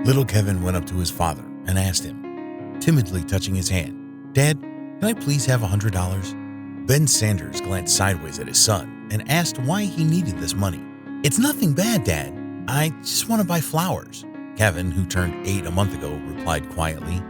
Little Kevin went up to his father and asked him, timidly touching his hand, "Dad, can I please have $100? Ben Sanders glanced sideways at his son and asked why he needed this money. "It's nothing bad, Dad. I just want to buy flowers," Kevin, who turned 8 a month ago, replied quietly.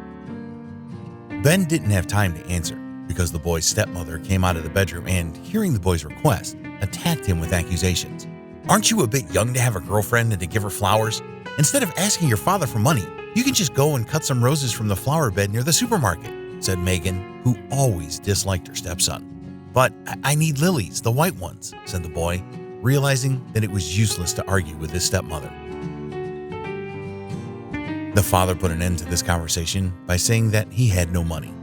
Ben didn't have time to answer because the boy's stepmother came out of the bedroom and, hearing the boy's request, attacked him with accusations. "Aren't you a bit young to have a girlfriend and to give her flowers? Instead of asking your father for money, you can just go and cut some roses from the flower bed near the supermarket," said Megan, who always disliked her stepson. "But I need lilies, the white ones," said the boy, realizing that it was useless to argue with his stepmother. The father put an end to this conversation by saying that he had no money.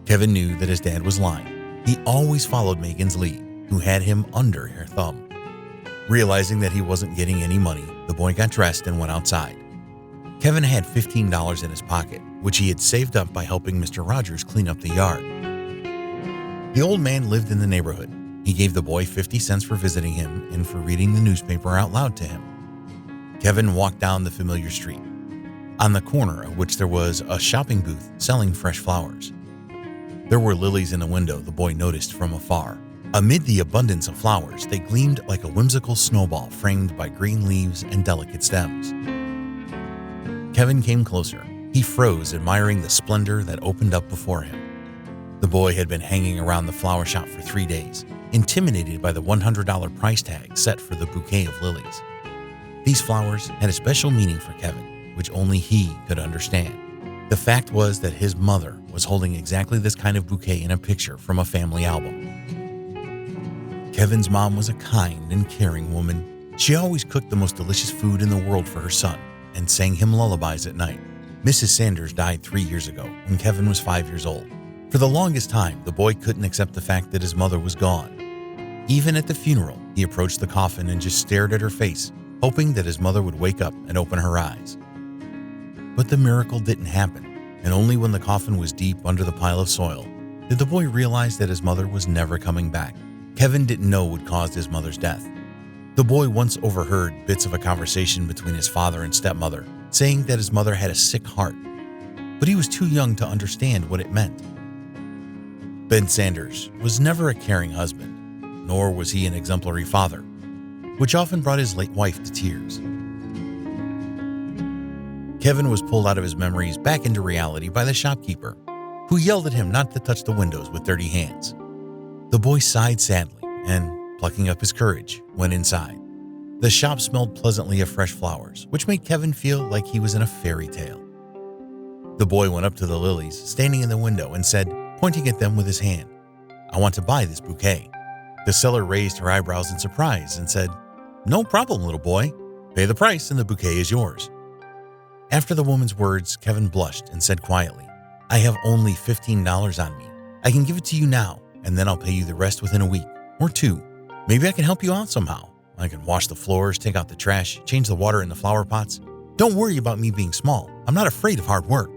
Kevin knew that his dad was lying. He always followed Megan's lead, who had him under her thumb. Realizing that he wasn't getting any money, the boy got dressed and went outside. Kevin had $15 in his pocket, which he had saved up by helping Mr. Rogers clean up the yard. The old man lived in the neighborhood. He gave the boy 50 cents for visiting him and for reading the newspaper out loud to him. Kevin walked down the familiar street, on the corner of which there was a shopping booth selling fresh flowers. There were lilies in a window the boy noticed from afar. Amid the abundance of flowers, they gleamed like a whimsical snowball framed by green leaves and delicate stems. Kevin came closer. He froze, admiring the splendor that opened up before him. The boy had been hanging around the flower shop for 3 days, intimidated by the $100 price tag set for the bouquet of lilies. These flowers had a special meaning for Kevin, which only he could understand. The fact was that his mother was holding exactly this kind of bouquet in a picture from a family album. Kevin's mom was a kind and caring woman. She always cooked the most delicious food in the world for her son and sang him lullabies at night. Mrs. Sanders died 3 years ago when Kevin was 5 years old. For the longest time, the boy couldn't accept the fact that his mother was gone. Even at the funeral, he approached the coffin and just stared at her face, hoping that his mother would wake up and open her eyes. But the miracle didn't happen, and only when the coffin was deep under the pile of soil did the boy realize that his mother was never coming back. Kevin didn't know what caused his mother's death. The boy once overheard bits of a conversation between his father and stepmother, saying that his mother had a sick heart, but he was too young to understand what it meant. Ben Sanders was never a caring husband, nor was he an exemplary father, which often brought his late wife to tears. Kevin was pulled out of his memories back into reality by the shopkeeper, who yelled at him not to touch the windows with dirty hands. The boy sighed sadly and, plucking up his courage, went inside. The shop smelled pleasantly of fresh flowers, which made Kevin feel like he was in a fairy tale. The boy went up to the lilies standing in the window and said, pointing at them with his hand, "I want to buy this bouquet." The seller raised her eyebrows in surprise and said, "No problem, little boy. Pay the price and the bouquet is yours." After the woman's words, Kevin blushed and said quietly, "I have only $15 on me. I can give it to you now, and then I'll pay you the rest within a week or 2. Maybe I can help you out somehow. I can wash the floors, take out the trash, change the water in the flower pots. Don't worry about me being small. I'm not afraid of hard work."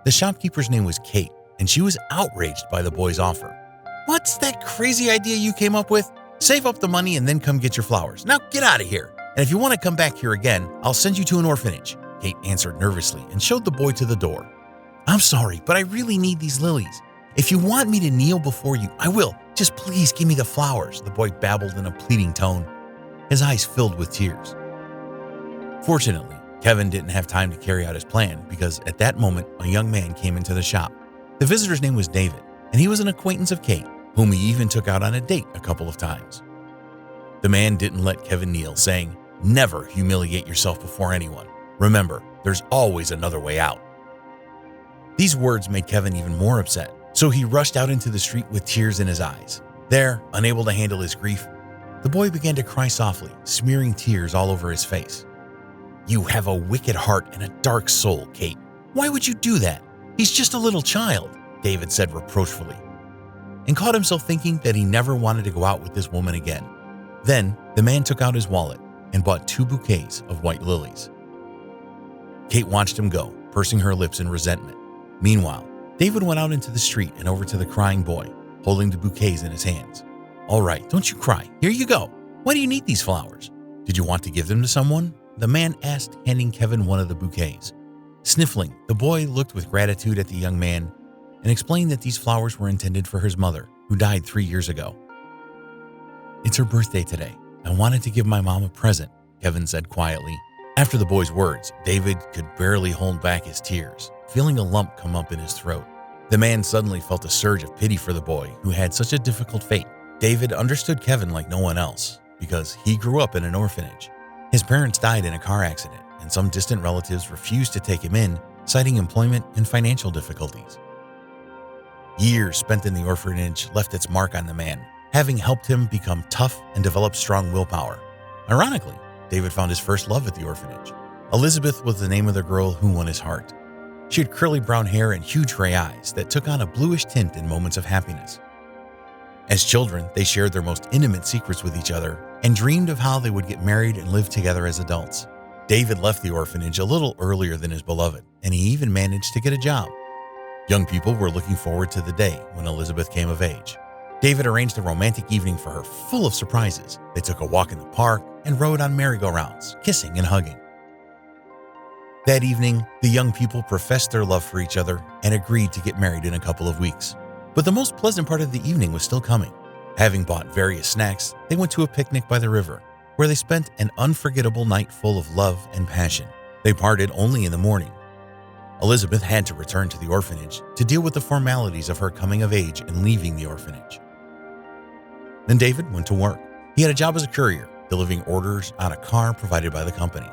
The shopkeeper's name was Kate, and she was outraged by the boy's offer. "What's that crazy idea you came up with? Save up the money and then come get your flowers. Now get out of here. And if you want to come back here again, I'll send you to an orphanage," Kate answered nervously and showed the boy to the door. "I'm sorry, but I really need these lilies. If you want me to kneel before you, I will. Just please give me the flowers," the boy babbled in a pleading tone, his eyes filled with tears. Fortunately, Kevin didn't have time to carry out his plan because at that moment, a young man came into the shop. The visitor's name was David, and he was an acquaintance of Kate, whom he even took out on a date a couple of times. The man didn't let Kevin kneel, saying, "Never humiliate yourself before anyone. Remember, there's always another way out." These words made Kevin even more upset, so he rushed out into the street with tears in his eyes. There, unable to handle his grief, the boy began to cry softly, smearing tears all over his face. "You have a wicked heart and a dark soul, Kate. Why would you do that? He's just a little child," David said reproachfully, and caught himself thinking that he never wanted to go out with this woman again. Then, the man took out his wallet and bought 2 bouquets of white lilies. Kate watched him go, pursing her lips in resentment. Meanwhile, David went out into the street and over to the crying boy, holding the bouquets in his hands. "All right, don't you cry. Here you go. Why do you need these flowers? Did you want to give them to someone? the man asked, handing Kevin one of the bouquets. Sniffling, the boy looked with gratitude at the young man and explained that these flowers were intended for his mother, who died 3 years ago. "It's her birthday today. I wanted to give my mom a present," Kevin said quietly. After the boy's words, David could barely hold back his tears, feeling a lump come up in his throat. The man suddenly felt a surge of pity for the boy who had such a difficult fate. David understood Kevin like no one else because he grew up in an orphanage. His parents died in a car accident, and some distant relatives refused to take him in, citing employment and financial difficulties. Years spent in the orphanage left its mark on the man, having helped him become tough and develop strong willpower. Ironically, David found his first love at the orphanage. Elizabeth was the name of the girl who won his heart. She had curly brown hair and huge gray eyes that took on a bluish tint in moments of happiness. As children, they shared their most intimate secrets with each other and dreamed of how they would get married and live together as adults. David left the orphanage a little earlier than his beloved, and he even managed to get a job. Young people were looking forward to the day when Elizabeth came of age. David arranged a romantic evening for her full of surprises. They took a walk in the park and rode on merry-go-rounds, kissing and hugging. That evening, the young people professed their love for each other and agreed to get married in a couple of weeks. But the most pleasant part of the evening was still coming. Having bought various snacks, they went to a picnic by the river, where they spent an unforgettable night full of love and passion. They parted only in the morning. Elizabeth had to return to the orphanage to deal with the formalities of her coming of age and leaving the orphanage. Then David went to work. He had a job as a courier, delivering orders on a car provided by the company.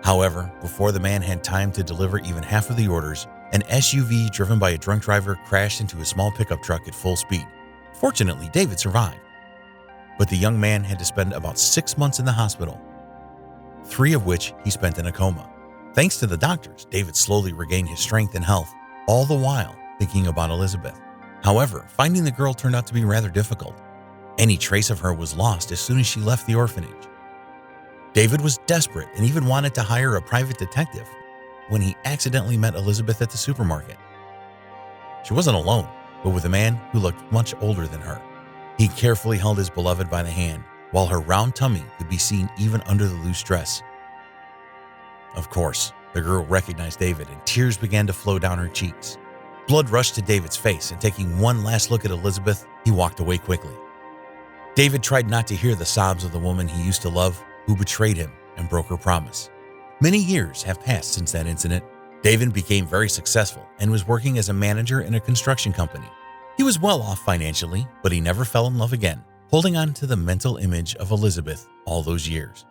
However, before the man had time to deliver even half of the orders, an SUV driven by a drunk driver crashed into a small pickup truck at full speed. Fortunately, David survived. But the young man had to spend about 6 months in the hospital, 3 of which he spent in a coma. Thanks to the doctors, David slowly regained his strength and health, all the while thinking about Elizabeth. However, finding the girl turned out to be rather difficult. Any trace of her was lost as soon as she left the orphanage. David was desperate and even wanted to hire a private detective when he accidentally met Elizabeth at the supermarket. She wasn't alone, but with a man who looked much older than her. He carefully held his beloved by the hand, while her round tummy could be seen even under the loose dress. Of course, the girl recognized David and tears began to flow down her cheeks. Blood rushed to David's face, and taking one last look at Elizabeth, he walked away quickly. David tried not to hear the sobs of the woman he used to love, who betrayed him and broke her promise. Many years have passed since that incident. David became very successful and was working as a manager in a construction company. He was well off financially, but he never fell in love again, holding on to the mental image of Elizabeth all those years.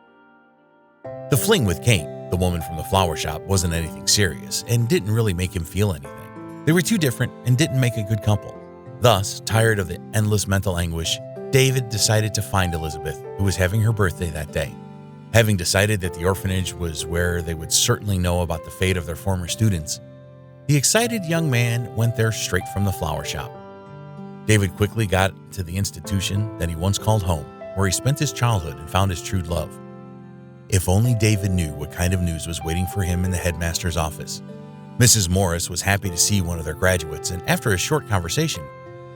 The fling with Kate, the woman from the flower shop, wasn't anything serious and didn't really make him feel anything. They were too different and didn't make a good couple. Thus, tired of the endless mental anguish, David decided to find Elizabeth, who was having her birthday that day. Having decided that the orphanage was where they would certainly know about the fate of their former students, the excited young man went there straight from the flower shop. David quickly got to the institution that he once called home, where he spent his childhood and found his true love. If only David knew what kind of news was waiting for him in the headmaster's office. Mrs. Morris was happy to see one of their graduates, and after a short conversation,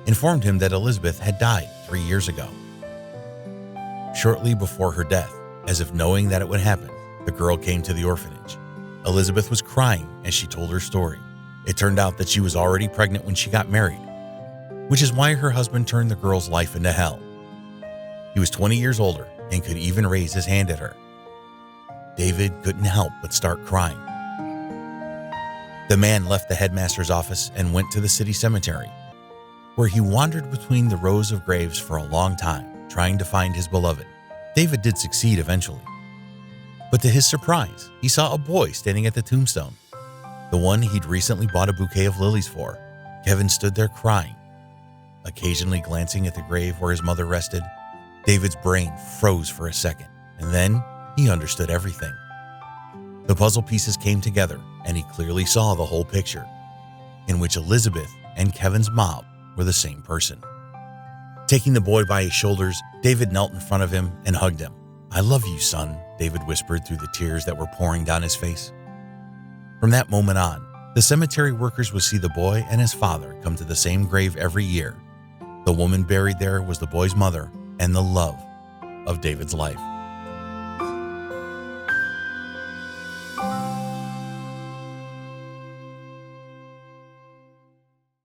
informed him that Elizabeth had died 3 years ago. Shortly before her death, as if knowing that it would happen, the girl came to the orphanage. Elizabeth was crying as she told her story. It turned out that she was already pregnant when she got married, which is why her husband turned the girl's life into hell. He was 20 years older and could even raise his hand at her. David couldn't help but start crying. The man left the headmaster's office and went to the city cemetery, where he wandered between the rows of graves for a long time, trying to find his beloved. David did succeed eventually. But to his surprise, he saw a boy standing at the tombstone, the one he'd recently bought a bouquet of lilies for. Kevin stood there crying, occasionally glancing at the grave where his mother rested. David's brain froze for a second, and then he understood everything. The puzzle pieces came together, and he clearly saw the whole picture, in which Elizabeth and Kevin's mom were the same person. Taking the boy by his shoulders, David knelt in front of him and hugged him. "I love you, son," David whispered through the tears that were pouring down his face. From that moment on, the cemetery workers would see the boy and his father come to the same grave every year. The woman buried there was the boy's mother and the love of David's life.